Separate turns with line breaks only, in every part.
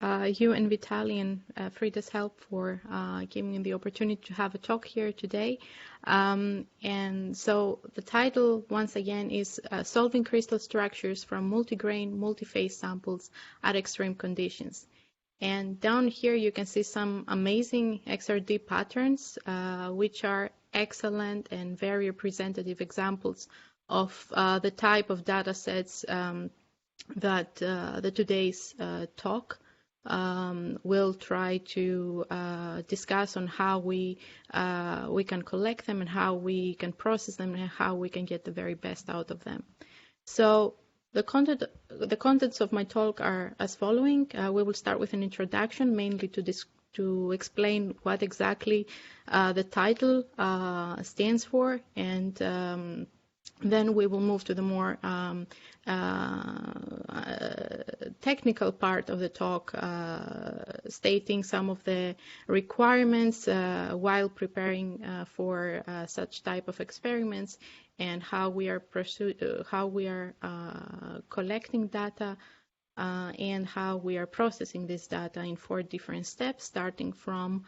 you and Vitaly and Frida's help for giving me the opportunity to have a talk here today. And so the title, once again, is Solving Crystal Structures from Multigrain, Multi-Phase Samples at Extreme Conditions. And down here you can see some amazing XRD patterns, which are excellent and very representative examples of the type of data sets that today's talk we'll try to discuss on how we can collect them and how we can process them and how we can get the very best out of them. So the contents of my talk are as following. We will start with an introduction, mainly to explain what exactly the title stands for, and then we will move to the more technical part of the talk, stating some of the requirements while preparing for such type of experiments, and how we are collecting data and how we are processing this data in 4 different steps, starting from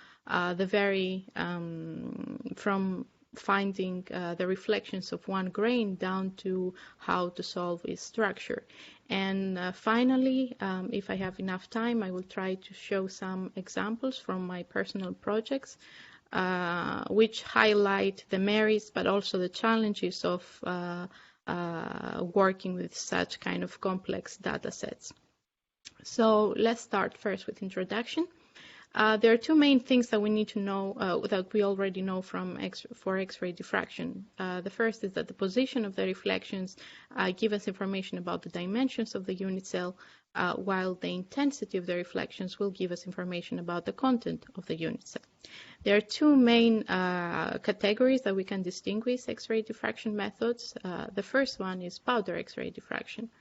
from finding the reflections of one grain down to how to solve its structure. And finally, if I have enough time, I will try to show some examples from my personal projects, which highlight the merits but also the challenges of working with such kind of complex data sets. So let's start first with introduction. There are 2 main things that we need to know that we already know for X-ray diffraction. The first is that the position of the reflections give us information about the dimensions of the unit cell, while the intensity of the reflections will give us information about the content of the unit cell. There are 2 main categories that we can distinguish X-ray diffraction methods. The first one is powder X-ray diffraction.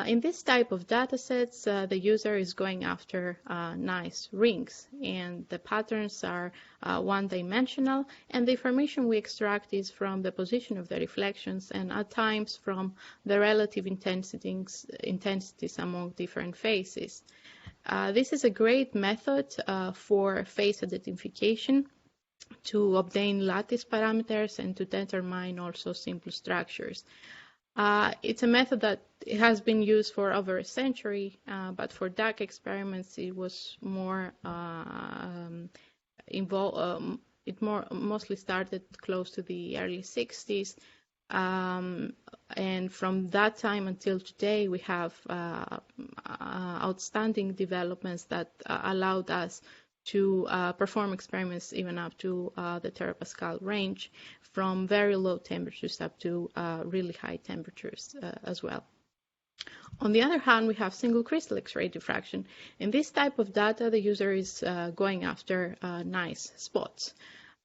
In this type of data sets, the user is going after nice rings, and the patterns are one-dimensional, and the information we extract is from the position of the reflections and at times from the relative intensities among different phases. This is a great method for phase identification, to obtain lattice parameters and to determine also simple structures. It's a method that has been used for over a century, but for dark experiments it was more involved. It mostly started close to the early 60s, and from that time until today we have outstanding developments that allowed us to perform experiments even up to the terapascal range, from very low temperatures up to really high temperatures as well. On the other hand, we have single crystal X-ray diffraction. In this type of data, the user is going after nice spots.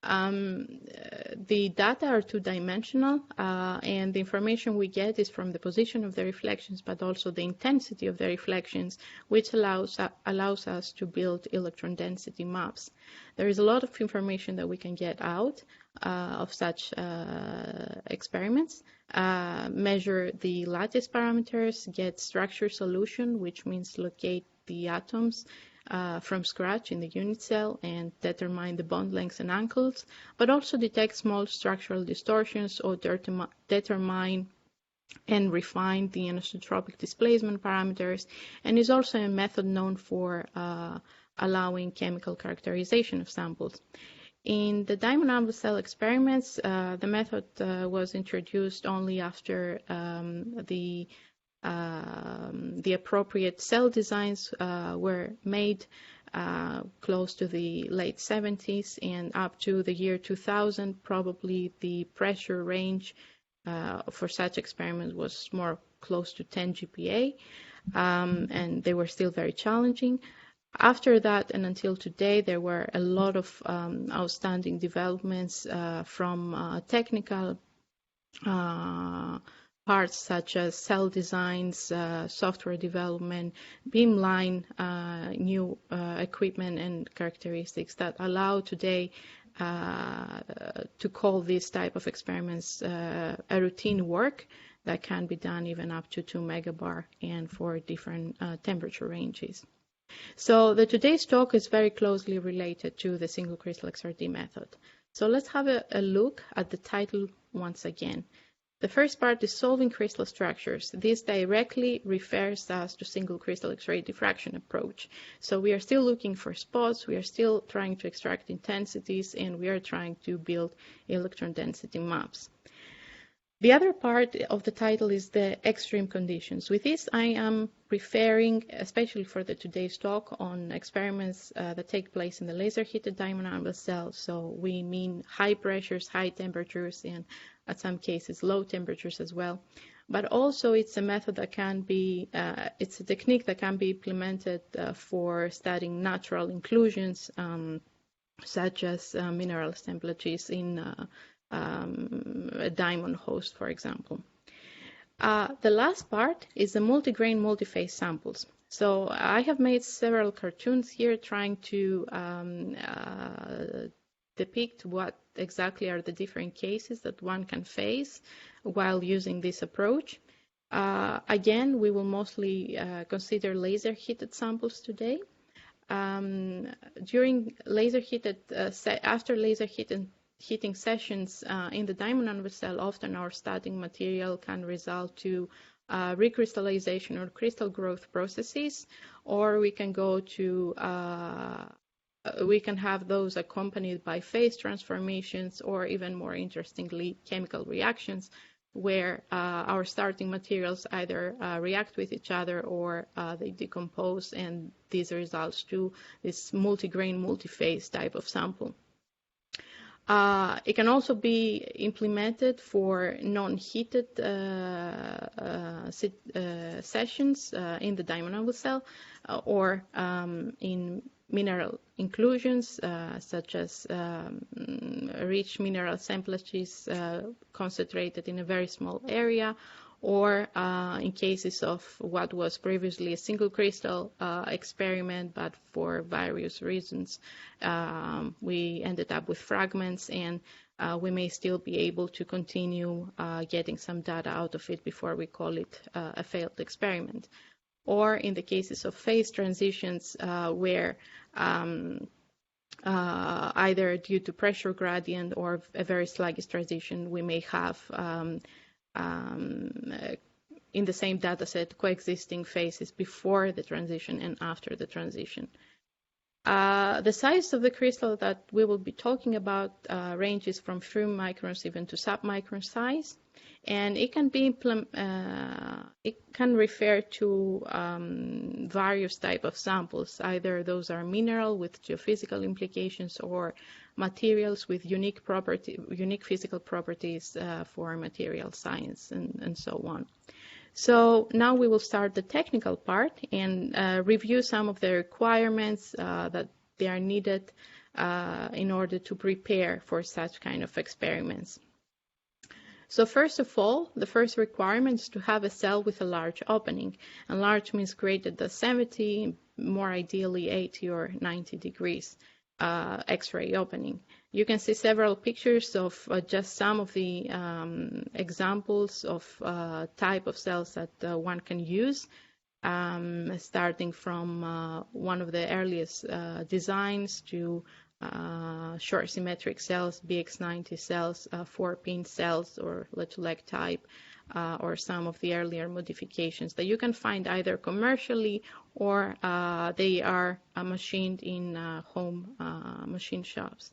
The data are 2-dimensional, and the information we get is from the position of the reflections, but also the intensity of the reflections, which allows us to build electron density maps. There is a lot of information that we can get out of such experiments, measure the lattice parameters, get structure solution, which means locate the atoms from scratch in the unit cell and determine the bond lengths and angles, but also detect small structural distortions or determine and refine the anisotropic displacement parameters, and is also a method known for allowing chemical characterization of samples. In the diamond amber cell experiments, the method was introduced only after the appropriate cell designs were made close to the late 70s, and up to the year 2000, probably the pressure range for such experiments was more close to 10 GPa, and they were still very challenging. After that and until today, there were a lot of outstanding developments from technical parts such as cell designs, software development, beamline, new equipment and characteristics that allow today to call this type of experiments a routine work that can be done even up to 2 megabar and for different temperature ranges. So today's talk is very closely related to the single crystal XRD method. So let's have a look at the title once again. The first part is solving crystal structures. This directly refers us to single crystal X-ray diffraction approach. So we are still looking for spots, we are still trying to extract intensities, and we are trying to build electron density maps. The other part of the title is the extreme conditions. With this, I am referring, especially for today's talk, on experiments that take place in the laser-heated diamond anvil cell. So we mean high pressures, high temperatures, and in some cases low temperatures as well. But also it's a method that can be, it's a technique that can be implemented for studying natural inclusions, such as mineral assemblages in a diamond host, for example. The last part is the multigrain multi-phase samples. So I have made several cartoons here trying to depict what exactly are the different cases that one can face while using this approach. Again, we will mostly consider laser-heated samples today. During laser-heated, after heating sessions in the diamond anvil cell, often our starting material can result to recrystallization or crystal growth processes, or we can go to we can have those accompanied by phase transformations, or even more interestingly, chemical reactions, where our starting materials either react with each other or they decompose, and this results to this multigrain multi-phase type of sample. It can also be implemented for non-heated sessions in the diamond anvil cell, or in mineral inclusions, such as rich mineral assemblages concentrated in a very small area, or in cases of what was previously a single crystal experiment, but for various reasons we ended up with fragments, and we may still be able to continue getting some data out of it before we call it a failed experiment. Or in the cases of phase transitions where either due to pressure gradient or a very sluggish transition, we may have in the same data set coexisting phases before the transition and after the transition. The size of the crystal that we will be talking about ranges from few microns even to submicron size, and it can be it can refer to various type of samples. Either those are mineral with geophysical implications, or materials with unique physical properties for material science, and so on. So now we will start the technical part and review some of the requirements that they are needed in order to prepare for such kind of experiments. So first of all, the first requirement is to have a cell with a large opening. And large means greater than 70, more ideally 80 or 90 degrees X-ray opening. You can see several pictures of just some of the examples of type of cells that one can use, starting from one of the earliest designs to short symmetric cells, BX90 cells, 4-pin cells, or leg type, or some of the earlier modifications that you can find either commercially or they are machined in home machine shops.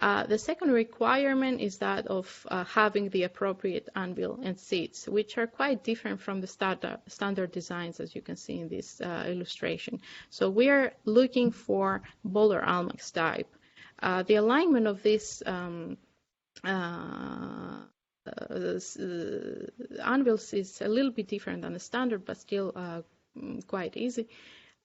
The second requirement is that of having the appropriate anvil and seats, which are quite different from the standard designs, as you can see in this illustration. So we are looking for Bowler-Almax type. The alignment of this anvils is a little bit different than the standard, but still quite easy.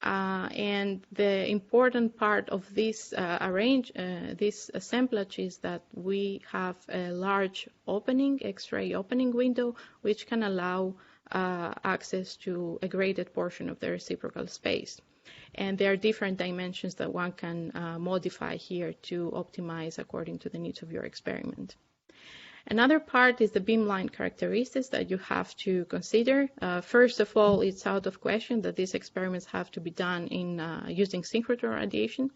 And the important part of this this assemblage is that we have a large opening, X-ray opening window, which can allow access to a graded portion of the reciprocal space. And there are different dimensions that one can modify here to optimize according to the needs of your experiment. Another part is the beamline characteristics that you have to consider. First of all, it's out of question that these experiments have to be done in using synchrotron radiation.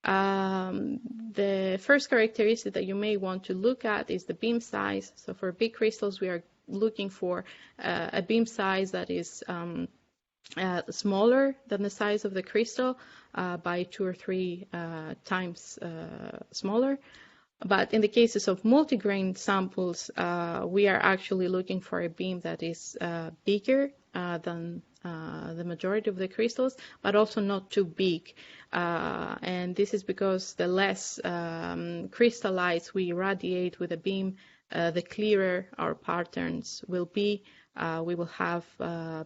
The first characteristic that you may want to look at is the beam size. So for big crystals, we are looking for a beam size that is smaller than the size of the crystal by 2 or 3 times smaller. But in the cases of multigrain samples, we are actually looking for a beam that is bigger than the majority of the crystals, but also not too big. And this is because the less crystallized we radiate with a beam, the clearer our patterns will be. We will have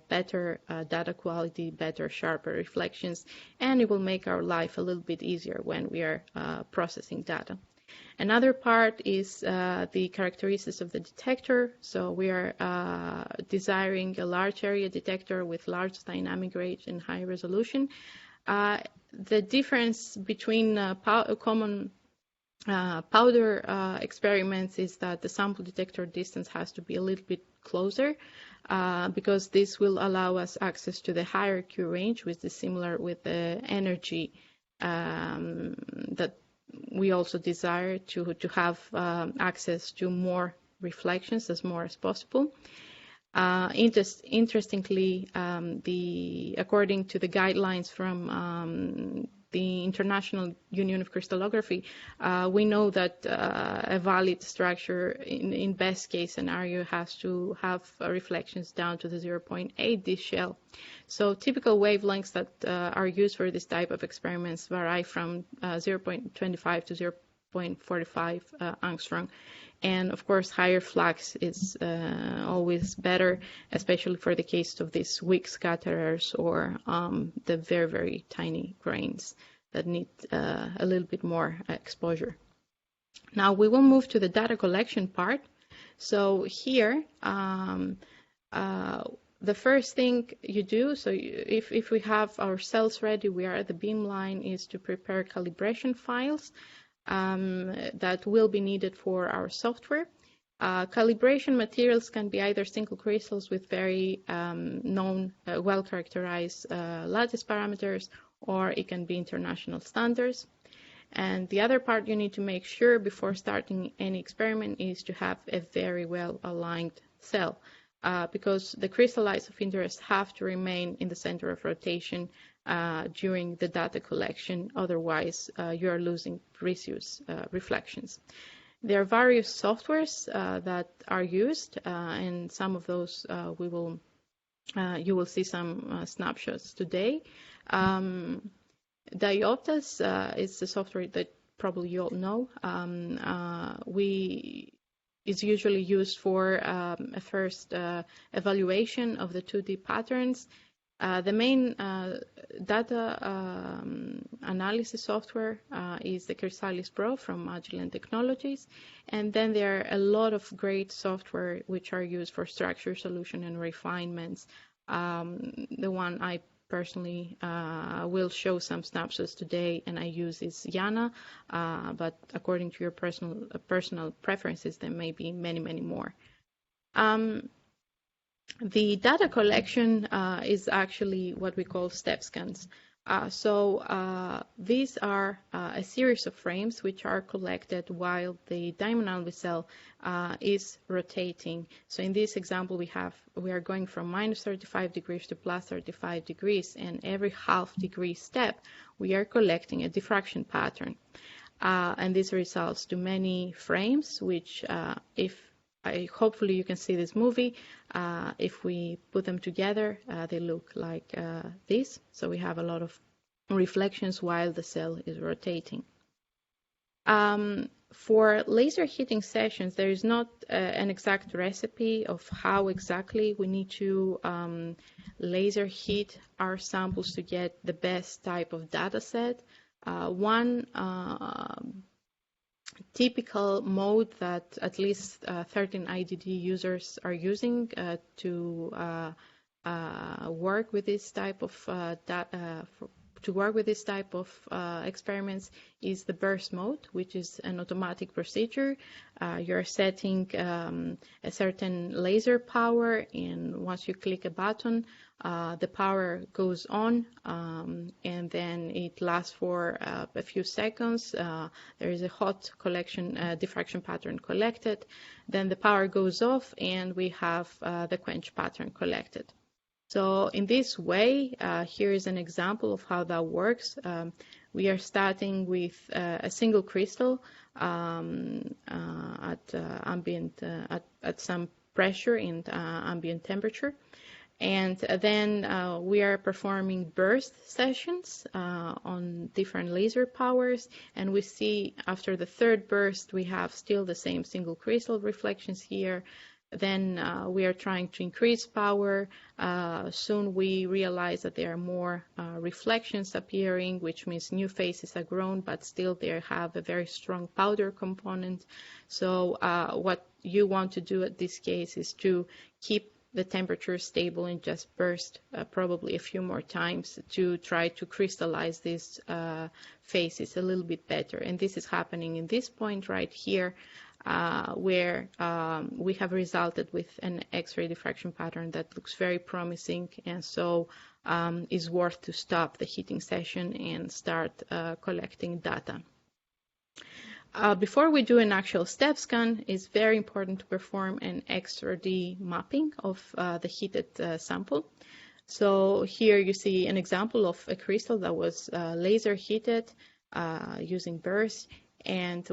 better data quality, better, sharper reflections, and it will make our life a little bit easier when we are processing data. Another part is the characteristics of the detector. So we are desiring a large area detector with large dynamic range and high resolution. The difference between common powder experiments is that the sample detector distance has to be a little bit closer because this will allow us access to the higher Q range, which is similar with the energy that we also desire to have access to more reflections as more as possible. Interestingly, according to the guidelines from the International Union of Crystallography, we know that a valid structure in best case scenario has to have reflections down to the 0.8 D shell. So typical wavelengths that are used for this type of experiments vary from 0.25 to 0.45 angstrom. And of course, higher flux is always better, especially for the case of these weak scatterers or the very, very tiny grains that need a little bit more exposure. Now we will move to the data collection part. So here, the first thing you do, so if we have our cells ready, we are at the beamline, is to prepare calibration files that will be needed for our software. Calibration materials can be either single crystals with very known, well-characterized lattice parameters, or it can be international standards. And the other part you need to make sure before starting any experiment is to have a very well-aligned cell, because the crystallites of interest have to remain in the center of rotation during the data collection. Otherwise, you are losing precious reflections. There are various softwares that are used, and some of those you will see some snapshots today. Diotas is the software that probably you all know. It's usually used for a first evaluation of the 2D patterns. The main data analysis software is the Chrysalis Pro from Magellan Technologies, and then there are a lot of great software which are used for structure, solution, and refinements. The one I personally will show some snapshots today, and I use is Yana, but according to your personal preferences, there may be many, many more. The data collection is actually what we call step scans. These are a series of frames which are collected while the diamond alloy cell is rotating. So in this example, we are going from minus 35 degrees to plus 35 degrees, and every half degree step, we are collecting a diffraction pattern. And this results to many frames, which hopefully you can see this movie. If we put them together, they look like this. So we have a lot of reflections while the cell is rotating. For laser heating sessions, there is not an exact recipe of how exactly we need to laser heat our samples to get the best type of data set. One typical mode that at least 13 IDD users are using to work with this type of to work with this type of experiments is the burst mode, which is an automatic procedure. You're setting a certain laser power, and once you click a button, the power goes on, and then it lasts for a few seconds. There is a hot diffraction pattern collected. Then the power goes off, and we have the quench pattern collected. So in this way, here is an example of how that works. We are starting with a single crystal at some pressure and ambient temperature. And then we are performing burst sessions on different laser powers. And we see after the third burst, we have still the same single crystal reflections here. Then we are trying to increase power. Soon we realize that there are more reflections appearing, which means new faces are grown, but still they have a very strong powder component. So what you want to do at this case is to keep the temperature stable and just burst probably a few more times to try to crystallize these faces a little bit better. And this is happening in this point right here, where we have resulted with an X-ray diffraction pattern that looks very promising, and so is worth to stop the heating session and start collecting data. Before we do an actual step scan, it's very important to perform an XRD mapping of the heated sample. So here you see an example of a crystal that was laser heated using burst, and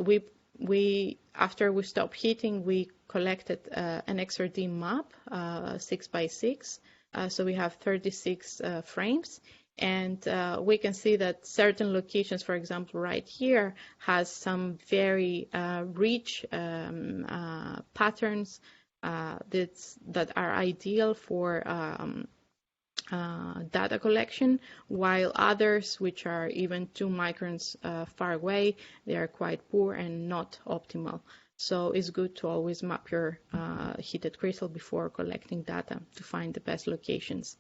after we stopped heating, we collected an XRD map, 6x6. So we have 36 frames. And we can see that certain locations, for example, right here, has some very rich patterns that are ideal for data collection, while others, which are even 2 microns far away, they are quite poor and not optimal. So it's good to always map your heated crystal before collecting data to find the best locations.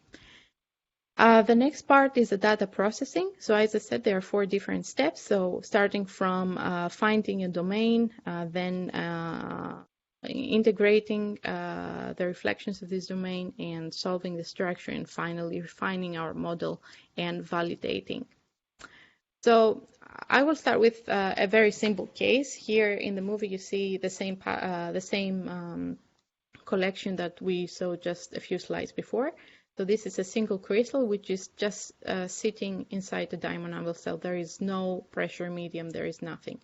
The next part is the data processing. So as I said, there are 4 different steps. So starting from finding a domain, then integrating the reflections of this domain and solving the structure, and finally refining our model and validating. So I will start with a very simple case. Here in the movie you see the same collection that we saw just a few slides before. So this is a single crystal which is just sitting inside the diamond anvil cell. There is no pressure medium, there is nothing.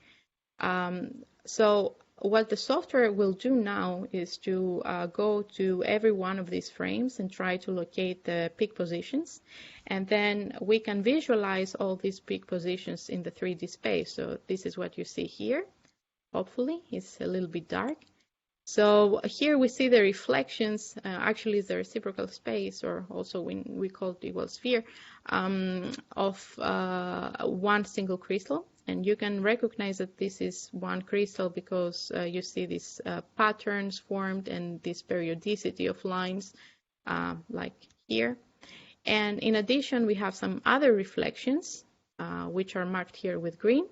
So what the software will do now is to go to every one of these frames and try to locate the peak positions. And then we can visualize all these peak positions in the 3D space. So this is what you see here. Hopefully, it's a little bit dark. So here we see the reflections, actually it's the reciprocal space, or also we call it the sphere, of one single crystal. And you can recognize that this is one crystal because you see these patterns formed and this periodicity of lines, like here. And in addition, we have some other reflections, which are marked here with green.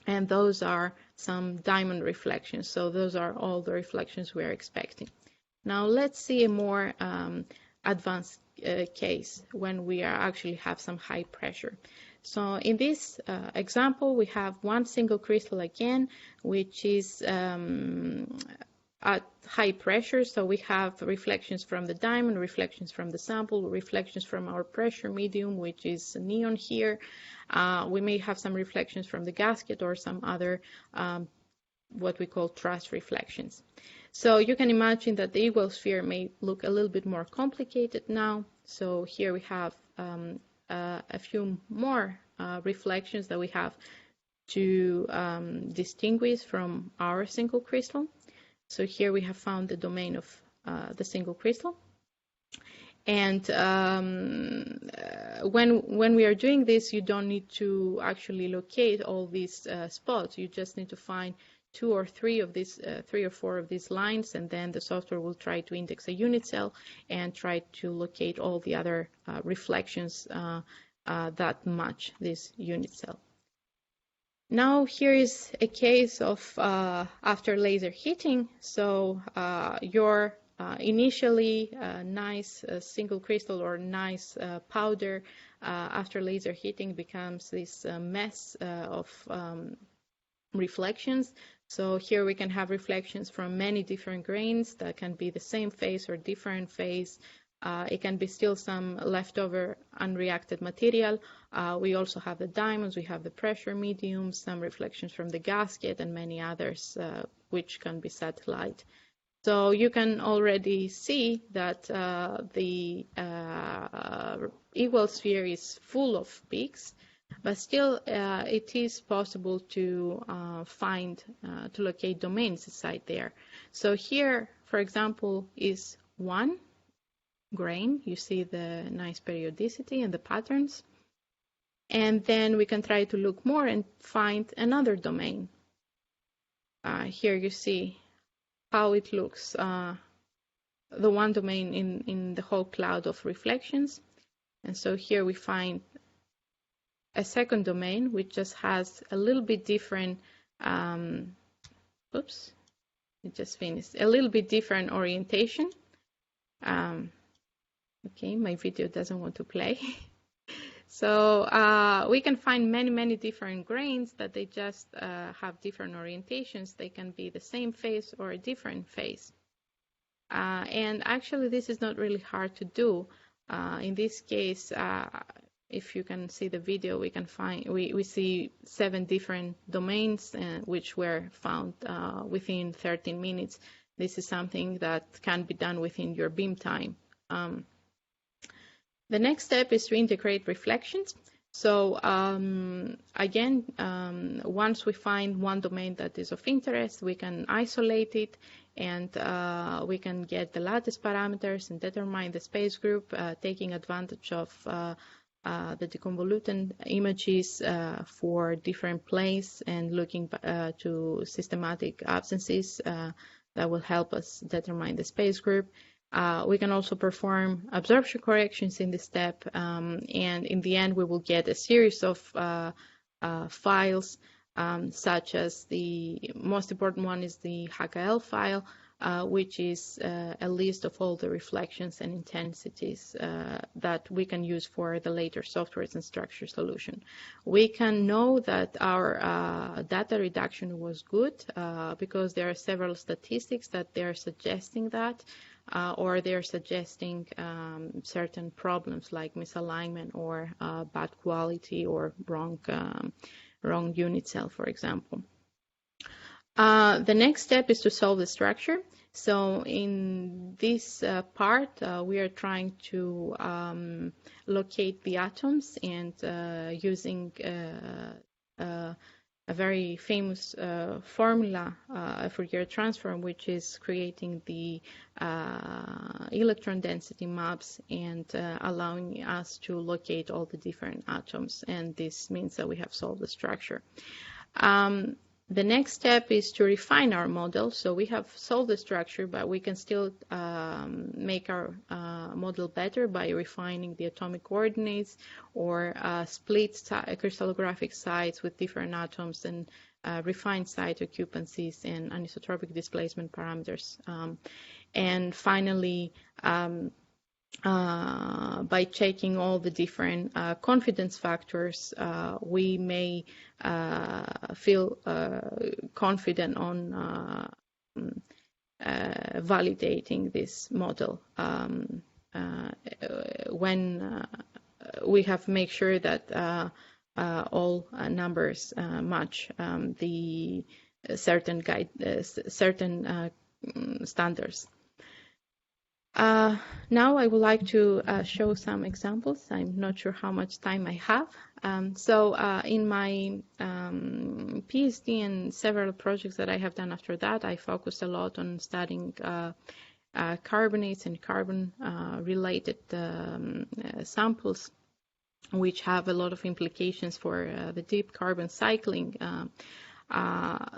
And those are some diamond reflections. So those are all the reflections we are expecting. Now let's see a more advanced case when we actually have some high pressure. So in this example, we have one single crystal again, which is at high pressure. So we have reflections from the diamond, reflections from the sample, reflections from our pressure medium, which is neon here. We may have some reflections from the gasket or some other what we call truss reflections. So you can imagine that the eagle sphere may look a little bit more complicated now. So here we have a few more reflections that we have to distinguish from our single crystal. So here we have found the domain of the single crystal. And when we are doing this, you don't need to actually locate all these spots. You just need to find 2 or 3 of these, 3 or 4 of these lines, and then the software will try to index a unit cell and try to locate all the other reflections that match this unit cell. Now here is a case of after laser heating. So your initially nice single crystal or nice powder after laser heating becomes this mess of reflections. So here we can have reflections from many different grains that can be the same phase or different phase. It can be still some leftover unreacted material. We also have the diamonds, we have the pressure mediums, some reflections from the gasket, and many others which can be satellite. So you can already see that the equal sphere is full of peaks, but still it is possible to to locate domains inside there. So here, for example, is one grain. You see the nice periodicity and the patterns. And then we can try to look more and find another domain. Here you see how it looks, the one domain in the whole cloud of reflections. And so here we find a second domain which just has a little bit different, oops, it just finished, a little bit different orientation. Okay, my video doesn't want to play. So we can find many different grains that they just have different orientations. They can be the same phase or a different phase. And actually, this is not really hard to do. In this case, if you can see the video, we can find we see 7 different domains which were found within 13 minutes. This is something that can be done within your beam time. The next step is to integrate reflections. So again, once we find one domain that is of interest, we can isolate it, and we can get the lattice parameters and determine the space group, taking advantage of the deconvoluted images for different planes and looking to systematic absences that will help us determine the space group. We can also perform absorption corrections in this step, and in the end we will get a series of files, such as the most important one is the HKL file, which is a list of all the reflections and intensities that we can use for the later softwares and structure solution. We can know that our data reduction was good because there are several statistics that they're suggesting that, or they're suggesting certain problems like misalignment or bad quality or wrong unit cell, for example. The next step is to solve the structure. So in this part, we are trying to locate the atoms and using a very famous formula, a Fourier transform, which is creating the electron density maps and allowing us to locate all the different atoms. And this means that we have solved the structure. The next step is to refine our model. So we have solved the structure, but we can still make our model better by refining the atomic coordinates or split crystallographic sites with different atoms and refine site occupancies and anisotropic displacement parameters. And finally, by checking all the different confidence factors, we may feel confident on validating this model when we have made sure that all numbers match the certain standards. Now I would like to show some examples. I'm not sure how much time I have. So in my PhD and several projects that I have done after that, I focused a lot on studying carbonates and carbon-related samples, which have a lot of implications for the deep carbon cycling.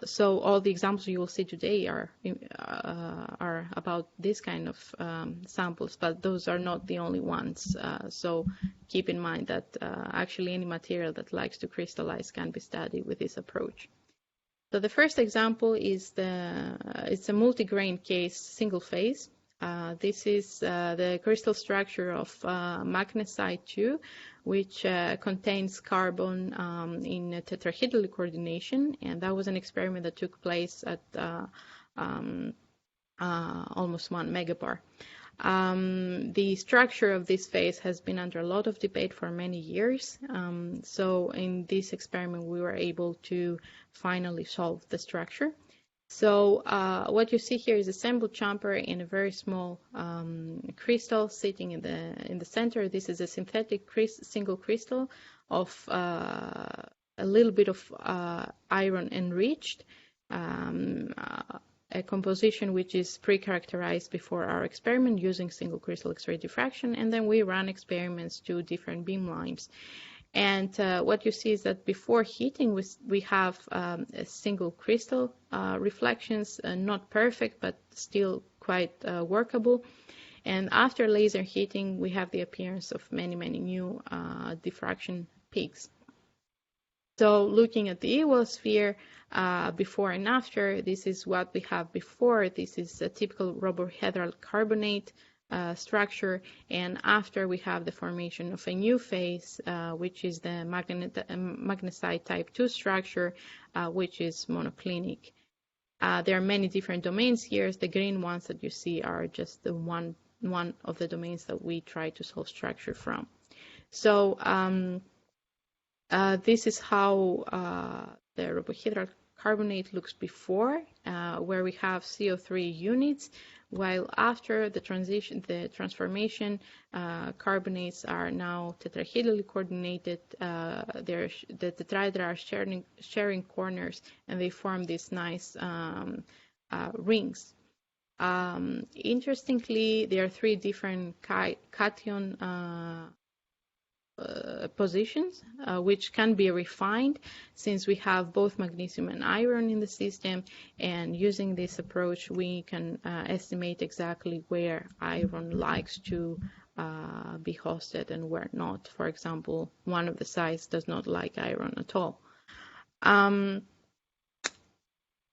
So all the examples you will see today are about this kind of samples, but those are not the only ones. So keep in mind that actually any material that likes to crystallize can be studied with this approach. So the first example is it's a multigrain case, single phase. This is the crystal structure of magnesite 2, which contains carbon in tetrahedral coordination, and that was an experiment that took place at almost 1 megabar. The structure of this phase has been under a lot of debate for many years. So in this experiment, we were able to finally solve the structure. So what you see here is a sample chamber in a very small crystal sitting in the center. This is a synthetic single crystal of a little bit of iron enriched, a composition which is pre-characterized before our experiment using single crystal X-ray diffraction, and then we run experiments to different beam lines. And what you see is that before heating, we have a single crystal reflections, not perfect, but still quite workable. And after laser heating, we have the appearance of many, many new diffraction peaks. So looking at the evosphere before and after, this is what we have before. This is a typical rhodohedral carbonate structure, and after we have the formation of a new phase, which is the magnesite type 2 structure, which is monoclinic. There are many different domains here. The green ones that you see are just the one of the domains that we try to solve structure from. So this is how the rhodohedral carbonate looks before, where we have CO3 units, while after the transformation, carbonates are now tetrahedrally coordinated. The tetrahedra are sharing corners, and they form these nice rings. Interestingly, there are 3 different cation positions, which can be refined since we have both magnesium and iron in the system, and using this approach we can estimate exactly where iron likes to be hosted and where not. For example, one of the sites does not like iron at all. The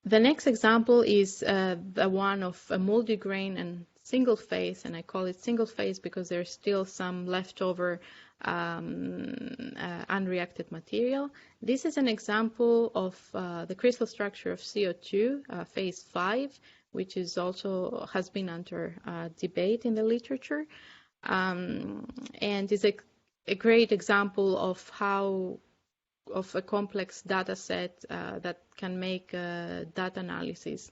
next example is the one of a multigrain and single phase, and I call it single phase because there's still some leftover unreacted material. This is an example of the crystal structure of CO2, phase 5, which is also has been under debate in the literature, and is a great example of how a complex data set that can make data analysis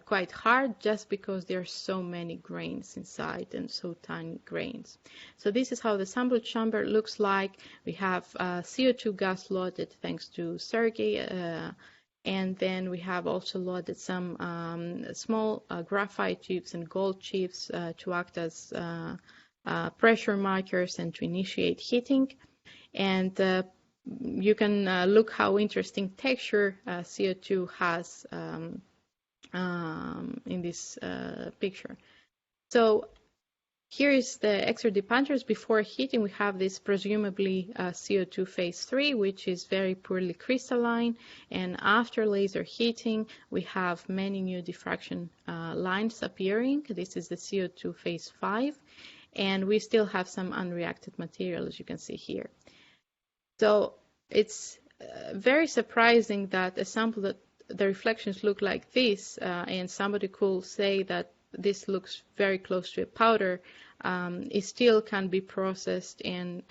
quite hard, just because there are so many grains inside and so tiny grains. So this is how the sample chamber looks like. We have CO2 gas loaded thanks to Sergey, and then we have also loaded some small graphite chips and gold chips to act as pressure markers and to initiate heating. And you can look how interesting texture CO2 has in this picture. So here is the XRD patterns. Before heating, we have this presumably CO2 phase 3, which is very poorly crystalline, and after laser heating, we have many new diffraction lines appearing. This is the CO2 phase 5, and we still have some unreacted material, as you can see here. So it's very surprising that a sample that the reflections look like this, and somebody could say that this looks very close to a powder, it still can be processed in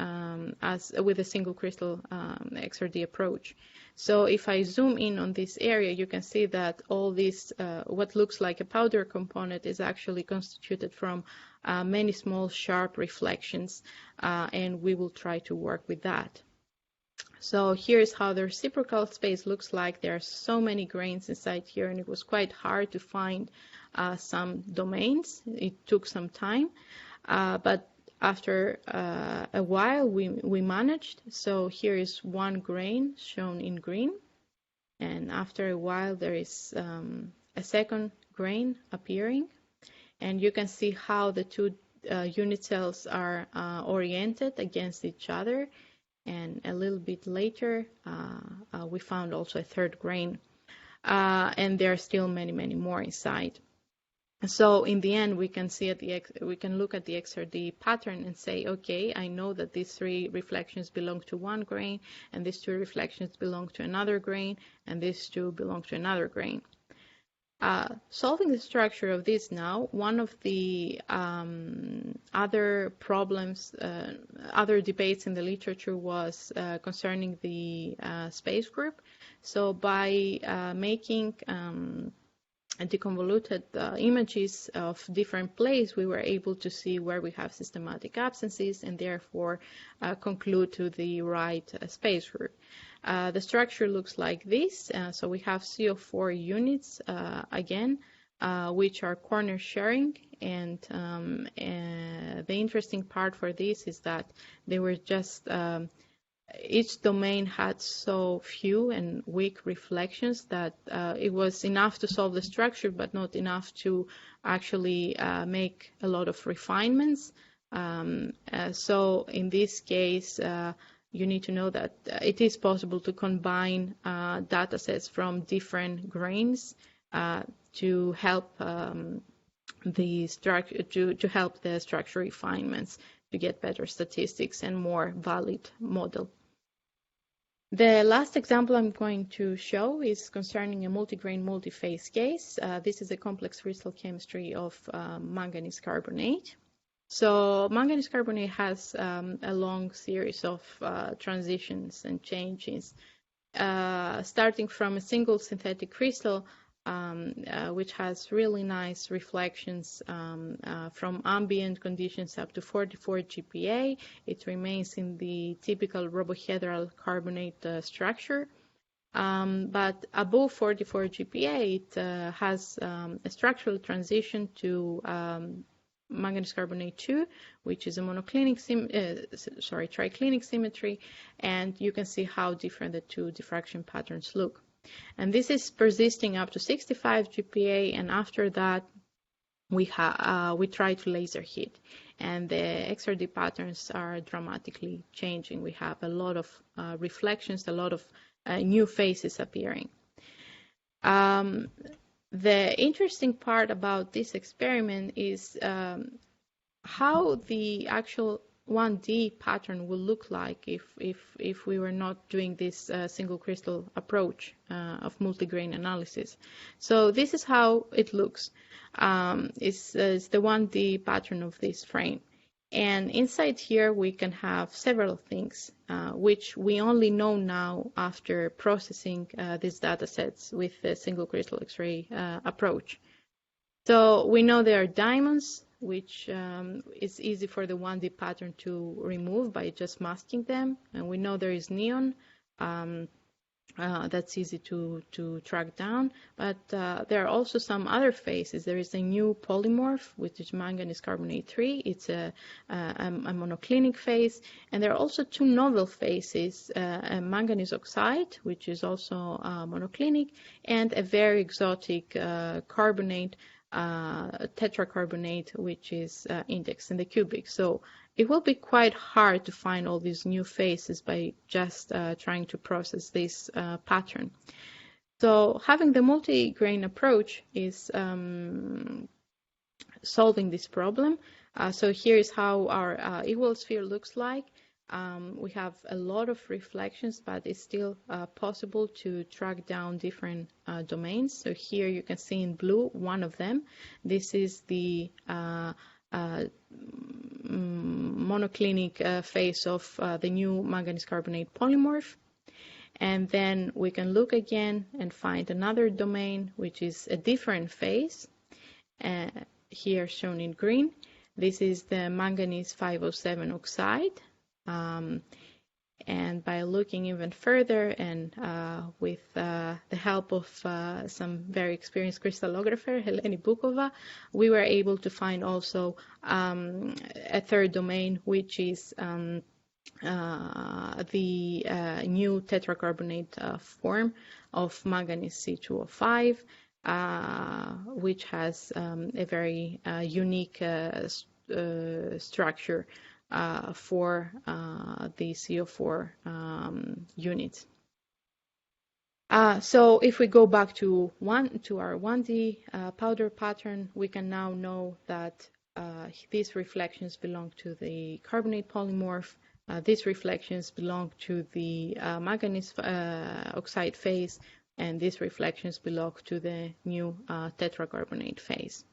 as with a single crystal XRD approach. So if I zoom in on this area, you can see that all this, what looks like a powder component, is actually constituted from many small sharp reflections, and we will try to work with that. So here's how the reciprocal space looks like. There are so many grains inside here, and it was quite hard to find some domains. It took some time, but after a while we managed. So here is one grain shown in green, and after a while there is a second grain appearing, and you can see how the two unit cells are oriented against each other. And a little bit later, we found also a third grain, and there are still many, many more inside. So in the end, we can see we can look at the XRD pattern and say, okay, I know that these three reflections belong to one grain, and these two reflections belong to another grain, and these two belong to another grain. Solving the structure of this now, one of the other problems, other debates in the literature was concerning the space group. So by making deconvoluted images of different places, we were able to see where we have systematic absences and therefore conclude to the right space group. The structure looks like this. So we have CO4 units again, which are corner sharing. And the interesting part for this is that they were just, each domain had so few and weak reflections that it was enough to solve the structure, but not enough to actually make a lot of refinements. So in this case, you need to know that it is possible to combine data sets from different grains to help the structure to help the structure refinements to get better statistics and more valid model. The last example I'm going to show is concerning a multigrain multiphase case. This is a complex crystal chemistry of manganese carbonate. So manganese carbonate has a long series of transitions and changes, starting from a single synthetic crystal, which has really nice reflections from ambient conditions up to 44 GPa. It remains in the typical rhobohedral carbonate structure. But above 44 GPa, it has a structural transition to manganese carbonate 2, which is a triclinic symmetry, and you can see how different the two diffraction patterns look. And this is persisting up to 65 GPa, and after that we try to laser hit, and the XRD patterns are dramatically changing. We have a lot of reflections, a lot of new faces appearing. The interesting part about this experiment is how the actual 1D pattern will look like if we were not doing this single crystal approach of multigrain analysis. So this is how it looks. It's the 1D pattern of this frame. And inside here we can have several things, which we only know now after processing these data sets with the single crystal X-ray approach. So we know there are diamonds, which is easy for the 1D pattern to remove by just masking them. And we know there is neon. That's easy to track down, but there are also some other phases. There is a new polymorph, which is manganese carbonate 3. It's a monoclinic phase, and there are also two novel phases, a manganese oxide, which is also monoclinic, and a very exotic carbonate, tetracarbonate, which is indexed in the cubic. So it will be quite hard to find all these new phases by just trying to process this pattern. So having the multigrain approach is solving this problem. So here is how our equal sphere looks like. We have a lot of reflections, but it's still possible to track down different domains. So here you can see in blue one of them. This is the monoclinic phase of the new manganese carbonate polymorph. And then we can look again and find another domain, which is a different phase, here shown in green. This is the manganese 507 oxide. And by looking even further and with the help of some very experienced crystallographer, Heleni Bukova, we were able to find also a third domain, which is the new tetracarbonate form of manganese C2O5, which has a very unique structure for the CO4 unit. So if we go back to our 1D powder pattern, we can now know that these reflections belong to the carbonate polymorph. These reflections belong to the manganese oxide phase, and these reflections belong to the new tetracarbonate phase.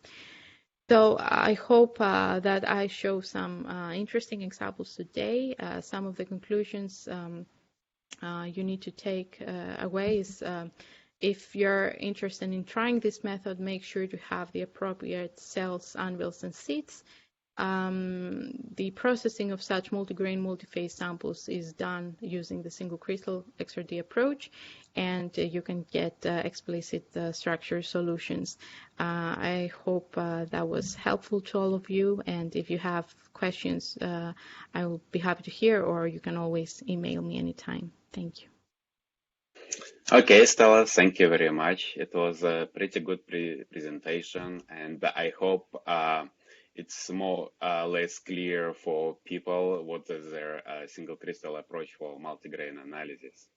So I hope that I show some interesting examples today. Some of the conclusions you need to take away is if you're interested in trying this method, make sure to have the appropriate cells, anvils, and seeds. The processing of such multigrain multiphase samples is done using the single crystal XRD approach, and you can get explicit structure solutions. I hope that was helpful to all of you, and if you have questions, I will be happy to hear, or you can always email me anytime. Thank you.
Okay, Stella, thank you very much. It was a pretty good presentation, and I hope it's more less clear for people what is their single crystal approach for multigrain analysis.